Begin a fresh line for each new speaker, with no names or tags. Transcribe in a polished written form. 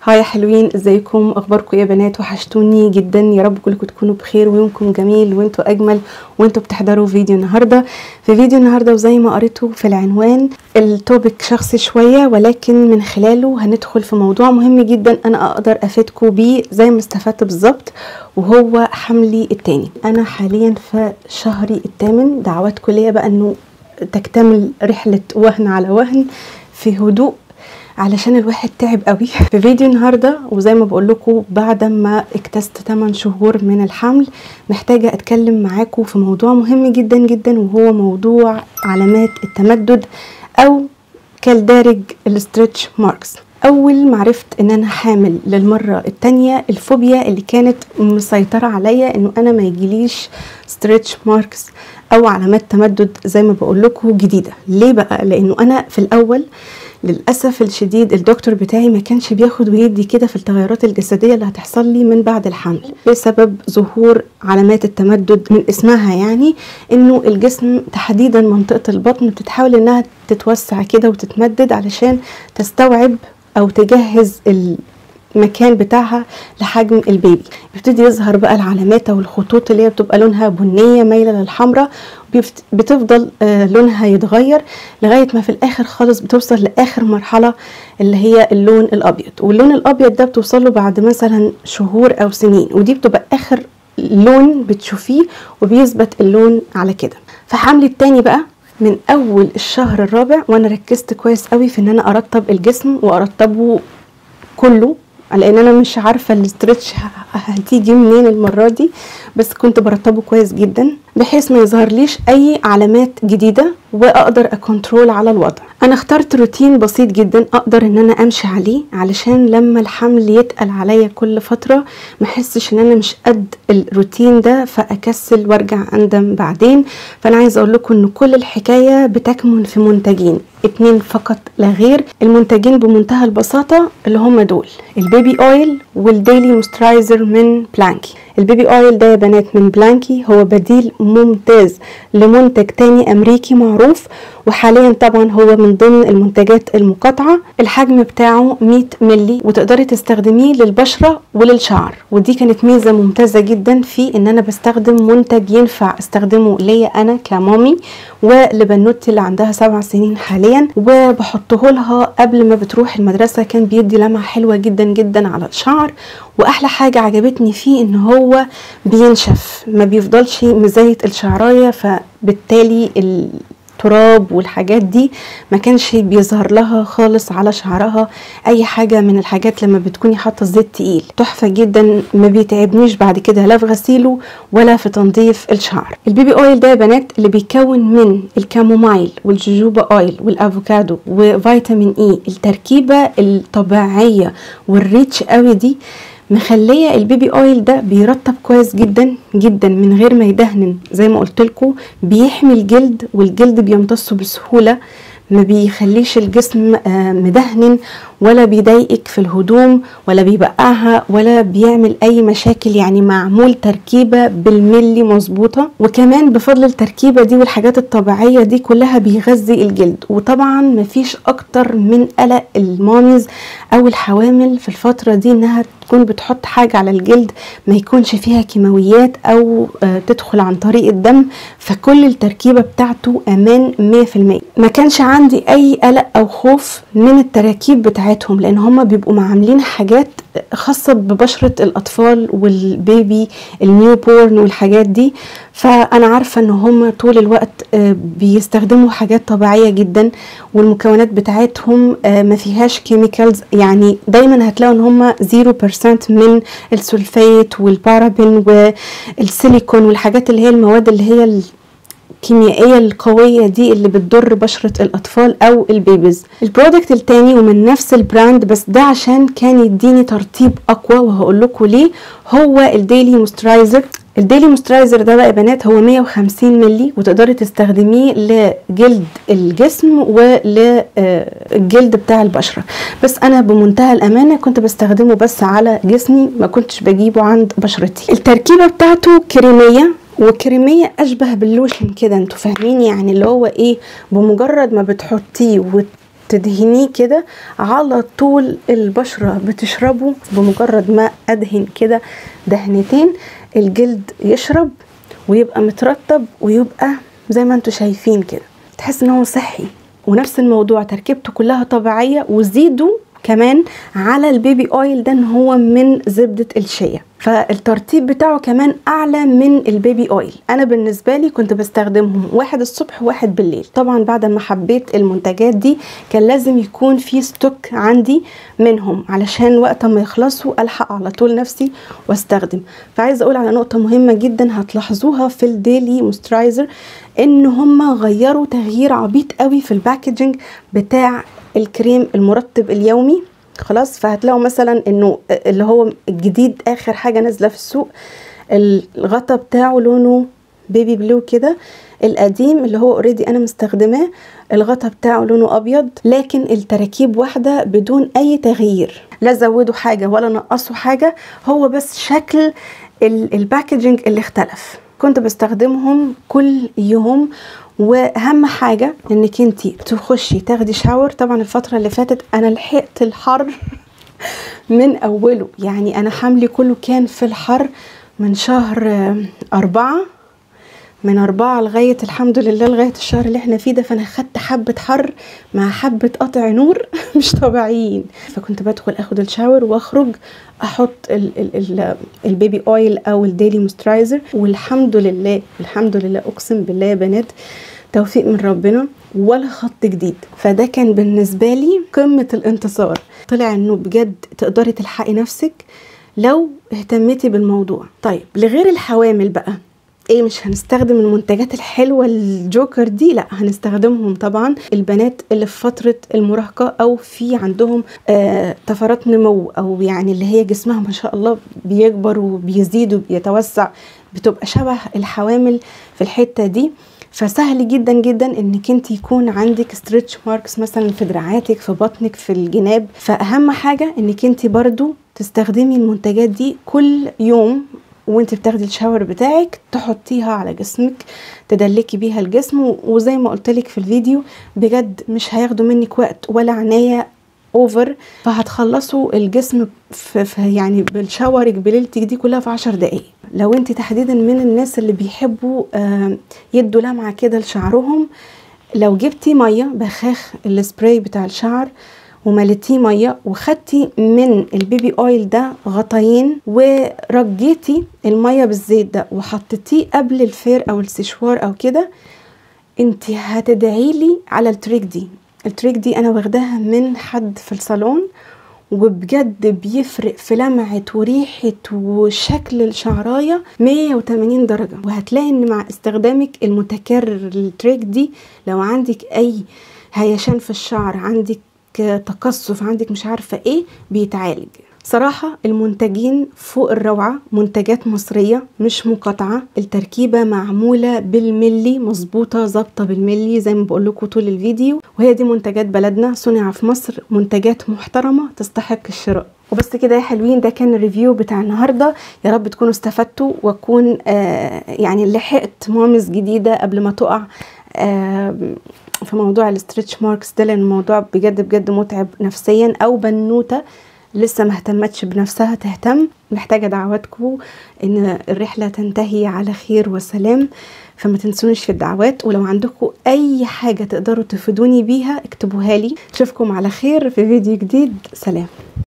هاي يا حلوين، ازيكم؟ اخباركم يا بنات؟ وحشتوني جدا. يا رب كلكم تكونوا بخير ويومكم جميل وانتوا اجمل وانتوا بتحضروا فيديو النهارده. في فيديو النهارده وزي ما قريتوا في العنوان التوبيك شخصي شويه، ولكن من خلاله هندخل في موضوع مهم جدا انا اقدر افيدكم بيه زي ما استفدت بالظبط، وهو حملي التاني. انا حاليا في شهري الثامن. دعواتكم ليا بقى انه تكتمل رحله وهن على وهن في هدوء، علشان الواحد تعب قوي. في فيديو النهارده وزي ما بقول لكم بعد ما اكتست 8 شهور من الحمل، محتاجه اتكلم معاكم في موضوع مهم جدا جدا، وهو موضوع علامات التمدد او كالدارج الستريتش ماركس. اول ما عرفت ان انا حامل للمره الثانيه، الفوبيا اللي كانت مسيطره عليا انه انا ما يجيليش ستريتش ماركس او علامات تمدد زي ما بقول لكم جديده. ليه بقى؟ لانه انا في الاول للأسف الشديد الدكتور بتاعي ما كانش بياخد ويدي كده في التغيرات الجسدية اللي هتحصل لي من بعد الحمل، بسبب ظهور علامات التمدد من اسمها، يعني انه الجسم تحديدا منطقة البطن بتتحاول انها تتوسع كده وتتمدد علشان تستوعب او تجهز المكان بتاعها لحجم البيبي. بيبتدي يظهر بقى العلامات او الخطوط اللي هي بتبقى لونها بنية مايلة للحمراء، بتفضل لونها يتغير لغاية ما في الاخر خالص بتوصل لاخر مرحلة اللي هي اللون الابيض. واللون الابيض ده بتوصله بعد مثلا شهور او سنين، ودي بتبقى اخر لون بتشوفيه وبيثبت اللون على كده. فحملي التاني بقى من اول الشهر الرابع وانا ركزت كويس قوي في ان انا ارطب الجسم وارطبه كله، لان انا مش عارفه الاسترتش هتيجي منين المره دي، بس كنت برطبه كويس جدا بحيث ما يظهر ليش اي علامات جديده واقدر اكنترول على الوضع. انا اخترت روتين بسيط جدا اقدر ان انا امشي عليه، علشان لما الحمل يتقل عليا كل فتره ما احسش ان انا مش قد الروتين ده فاكسل وارجع اندم بعدين. فانا عايزه اقول لكم ان كل الحكايه بتكمن في منتجين 2 فقط لا غير. المنتجين بمنتهى البساطه اللي هم دول البيبي اويل والديلي موسترايزر من بلانكي. البيبي اويل ده يا بنات من بلانكي هو بديل ممتاز لمنتج تاني امريكي معروف، وحاليا طبعا هو من ضمن المنتجات المقاطعه. الحجم بتاعه 100 ملي وتقدري تستخدميه للبشره وللشعر، ودي كانت ميزه ممتازه جدا في ان انا بستخدم منتج ينفع استخدمه ليا انا كمامي ولبنوتي اللي عندها 7 سنين حاليا، وبحطه لها قبل ما بتروح المدرسه. كان بيدي لمعه حلوه جدا جدا على الشعر، واحلى حاجه عجبتني فيه ان هو بينشف، ما بيفضلش مزيت الشعرايه، فبالتالي التراب والحاجات دي ما كانش بيظهر لها خالص على شعرها اي حاجه من الحاجات لما بتكوني حاطه زيت تقيل. تحفه جدا، ما بيتعبنيش بعد كده لا في غسيله ولا في تنظيف الشعر. البيبي اويل ده يا بنات اللي بيكون من الكامومايل والجوجوبا اويل والافوكادو وفيتامين اي، التركيبه الطبيعيه والريتش قوي دي مخليه البيبي اويل ده بيرطب كويس جدا جدا من غير ما يدهن. زي ما قلت لكم بيحمي الجلد، والجلد بيمتصه بسهوله، ما بيخليش الجسم مدهن ولا بيضايقك في الهدوم ولا بيبقعها ولا بيعمل اي مشاكل. يعني معمول تركيبه بالملي مظبوطه، وكمان بفضل التركيبه دي والحاجات الطبيعيه دي كلها بيغذي الجلد. وطبعا مفيش اكتر من قلق الماميز او الحوامل في الفتره دي انها تكون بتحط حاجه على الجلد ما يكونش فيها كيماويات او تدخل عن طريق الدم، فكل التركيبه بتاعته امان 100%. ما كانش عندي اي قلق او خوف من التراكيب بتاعتهم، لان هم بيبقوا عاملين حاجات خاصه ببشره الاطفال والبيبي النيو بورن والحاجات دي. فانا عارفه ان هم طول الوقت بيستخدموا حاجات طبيعيه جدا، والمكونات بتاعتهم ما فيهاش كيميكالز. يعني دايما هتلاقوا ان هم 0% من السلفيت والبارابين والسيليكون والحاجات اللي هي المواد اللي هي الكيميائيه القويه دي اللي بتضر بشره الاطفال او البيبيز. البرودكت التاني ومن نفس البراند، بس ده عشان كان يديني ترطيب اقوى، وهقول لكم ليه، هو الديلي موسترايزر. الديلي موسترايزر ده بقى يا بنات هو 150 ملي وتقدري تستخدميه لجلد الجسم وللجلد بتاع البشره، بس انا بمنتهى الامانه كنت بستخدمه بس على جسمي، ما كنتش بجيبه عند بشرتي. التركيبه بتاعته كريميه، وكريميه اشبه باللوشن كده، انتوا فاهمين يعني اللي هو ايه، بمجرد ما بتحطيه تدهنيه كده على طول البشرة بتشربه. بمجرد ما ادهن كده دهنتين الجلد يشرب ويبقى مترطب ويبقى زي ما انتوا شايفين كده، تحس ان هو صحي. ونفس الموضوع تركيبته كلها طبيعية، وزيدوا كمان على البيبي اويل ده ان هو من زبدة الشيا، فالترطيب بتاعه كمان اعلى من البيبي اويل. انا بالنسبة لي كنت بستخدمهم واحد الصبح وواحد بالليل. طبعا بعد ما حبيت المنتجات دي كان لازم يكون في ستوك عندي منهم علشان وقت ما يخلصوا الحق على طول نفسي واستخدم. فعايزه اقول على نقطة مهمة جدا هتلاحظوها في الديلي موسترايزر، ان هم غيروا تغيير عبيط قوي في الباكجينج بتاع الكريم المرطب اليومي. خلاص، فهتلاقوا مثلا انه اللي هو الجديد اخر حاجة نازلة في السوق الغطا بتاعه لونه بيبي بلو كده، القديم اللي هو اوريدي انا مستخدماه الغطا بتاعه لونه ابيض، لكن التركيب واحدة بدون اي تغيير، لا زودوا حاجة ولا نقصوا حاجة، هو بس شكل الباكجينج اللي اختلف. كنت بستخدمهم كل يوم، واهم حاجه انك انتي تخشي تاخدي شاور. طبعا الفتره اللي فاتت انا لحقت الحر من اوله، يعني انا حملي كله كان في الحر من شهر 4، من 4 لغايه الحمد لله لغايه الشهر اللي احنا فيه ده. فانا خدت حبه حر مع حبه قطع نور مش طبيعيين. فكنت بدخل اخد الشاور واخرج احط البيبي اويل او الديلي موسترايزر، والحمد لله الحمد لله اقسم بالله يا بنات توفيق من ربنا ولا خط جديد. فده كان بالنسبه لي قمه الانتصار. طلع انه بجد تقدري تلحقي نفسك لو اهتميتي بالموضوع. طيب لغير الحوامل بقى ايه، مش هنستخدم المنتجات الحلوة الجوكر دي، لا هنستخدمهم طبعا البنات اللي في فترة المراهقة او في عندهم طفرات نمو، او يعني اللي هي جسمها ما شاء الله بيكبر وبيزيد وبيتوسع، بتبقى شبه الحوامل في الحتة دي. فسهل جدا جدا انك انت يكون عندك ستريتش ماركس مثلا في دراعاتك في بطنك في الجناب. فاهم حاجة انك انت برضو تستخدمي المنتجات دي كل يوم وانت بتاخدي الشاور بتاعك، تحطيها على جسمك تدلكي بيها الجسم. وزي ما قلتلك في الفيديو بجد مش هياخدوا منك وقت ولا عناية اوفر، فهتخلصوا الجسم في يعني بالشاورك بليلتك دي كلها في 10 دقايق. لو انت تحديدا من الناس اللي بيحبوا يدوا لمعة كده لشعرهم، لو جبتي مية بخاخ السبراي بتاع الشعر وملتيه ميه وخدتي من البيبي اويل ده غطاين ورجيتي الميه بالزيت ده وحطيتيه قبل الفير او السشوار او كده، انت هتدعيلي على التريك دي. التريك دي انا واخداها من حد في الصالون، وبجد بيفرق في لمعة وريحة وشكل الشعراية 180 درجة. وهتلاقي ان مع استخدامك المتكرر للتريك دي لو عندك اي هيشان في الشعر، عندك تقصف، عندك مش عارفة ايه، بيتعالج. صراحة المنتجين فوق الروعة، منتجات مصرية مش مقاطعة، التركيبة معمولة بالملي، مظبوطة ظابطة بالملي زي ما بقول لكم طول الفيديو. وهي دي منتجات بلدنا صنع في مصر، منتجات محترمة تستحق الشراء. وبس كده يا حلوين، ده كان الريفيو بتاع النهاردة. يا رب تكونوا استفدتوا واكون يعني لحقت مامز جديدة قبل ما تقع في موضوع الستريتش ماركس ده، لان الموضوع بجد بجد متعب نفسيا، او بنوته لسه ما اهتمتش بنفسها تهتم. محتاجه دعواتكم ان الرحله تنتهي على خير وسلام، فما تنسونيش في الدعوات. ولو عندكم اي حاجه تقدروا تفيدوني بيها اكتبوها لي. اشوفكم على خير في فيديو جديد، سلام.